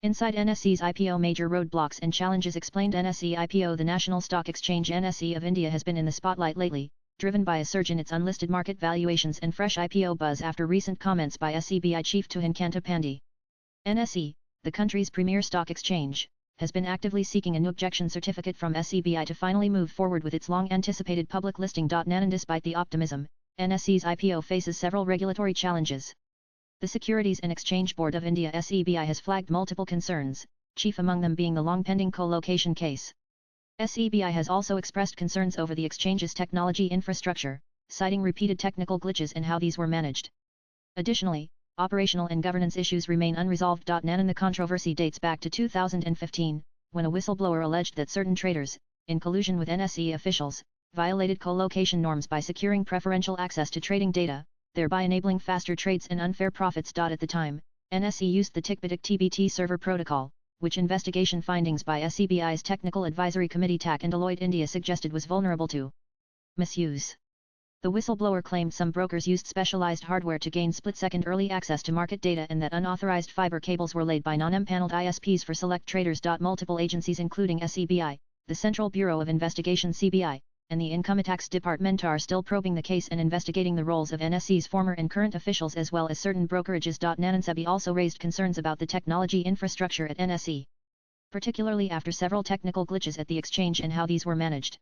Inside NSE's IPO, major roadblocks and challenges explained. NSE IPO. The National Stock Exchange (NSE) of India has been in the spotlight lately, driven by a surge in its unlisted market valuations and fresh IPO buzz after recent comments by SEBI chief Tuhin Kantapandi. NSE, the country's premier stock exchange, has been actively seeking a no objection certificate from SEBI to finally move forward with its long-anticipated public listing. And despite the optimism, NSE's IPO faces several regulatory challenges. The Securities and Exchange Board of India (SEBI) has flagged multiple concerns, chief among them being the long-pending co-location case. SEBI has also expressed concerns over the exchange's technology infrastructure, citing repeated technical glitches and how these were managed. Additionally, operational and governance issues remain unresolved. And the controversy dates back to 2015, when a whistleblower alleged that certain traders, in collusion with NSE officials, violated co-location norms by securing preferential access to trading data, thereby enabling faster trades and unfair profits. At the time, NSE used the TIC-BTC server protocol, which investigation findings by SEBI's Technical Advisory Committee TAC and Deloitte India suggested was vulnerable to misuse. The whistleblower claimed some brokers used specialized hardware to gain split-second early access to market data and that unauthorized fiber cables were laid by non-empaneled ISPs for select traders. Multiple agencies including SEBI, the Central Bureau of Investigation (CBI), and the Income Tax Department are still probing the case and investigating the roles of NSE's former and current officials as well as certain brokerages. SEBI also raised concerns about the technology infrastructure at NSE, particularly after several technical glitches at the exchange and how these were managed.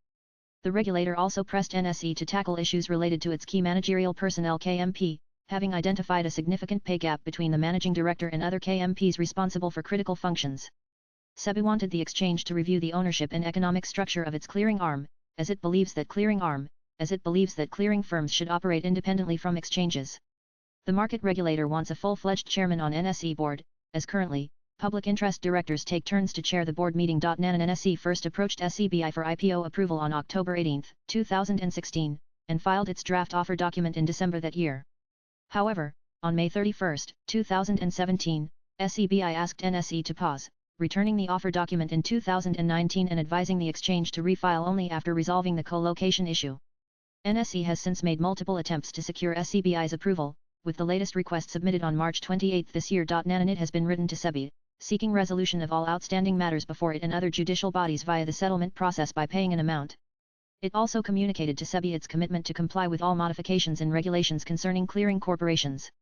The regulator also pressed NSE to tackle issues related to its key managerial personnel (KMP), having identified a significant pay gap between the managing director and other KMPs responsible for critical functions. SEBI wanted the exchange to review the ownership and economic structure of its clearing arm, as it believes that clearing firms should operate independently from exchanges. The market regulator wants a full-fledged chairman on NSE board, as currently, public interest directors take turns to chair the board meeting. NSE first approached SEBI for IPO approval on October 18, 2016, and filed its draft offer document in December that year. However, on May 31, 2017, SEBI asked NSE to pause, returning the offer document in 2019 and advising the exchange to refile only after resolving the co-location issue. NSE has since made multiple attempts to secure SEBI's approval, with the latest request submitted on March 28 this year. And it has been written to SEBI, seeking resolution of all outstanding matters before it and other judicial bodies via the settlement process by paying an amount. It also communicated to SEBI its commitment to comply with all modifications and regulations concerning clearing corporations.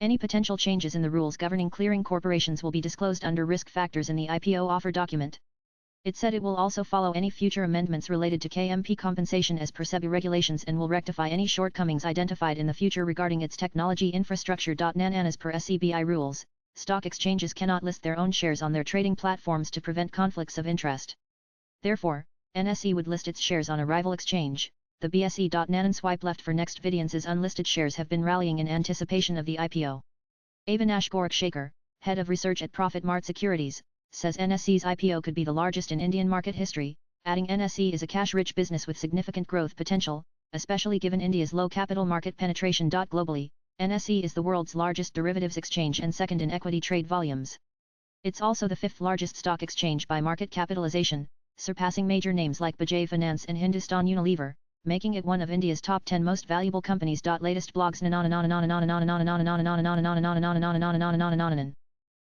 Any potential changes in the rules governing clearing corporations will be disclosed under risk factors in the IPO offer document. It said it will also follow any future amendments related to KMP compensation as per SEBI regulations and will rectify any shortcomings identified in the future regarding its technology infrastructure. As per SEBI rules, stock exchanges cannot list their own shares on their trading platforms to prevent conflicts of interest. Therefore, NSE would list its shares on a rival exchange, the BSE. And swipe left for next videos. Unlisted shares have been rallying in anticipation of the IPO. Avinash Gorakhshekar, head of research at Profit Mart Securities, says NSE's IPO could be the largest in Indian market history, adding NSE is a cash-rich business with significant growth potential, especially given India's low capital market penetration. Globally, NSE is the world's largest derivatives exchange and second in equity trade volumes. It's also the fifth largest stock exchange by market capitalization, surpassing major names like Bajaj Finance and Hindustan Unilever, making it one of India's top 10 most valuable companies. Latest blogs.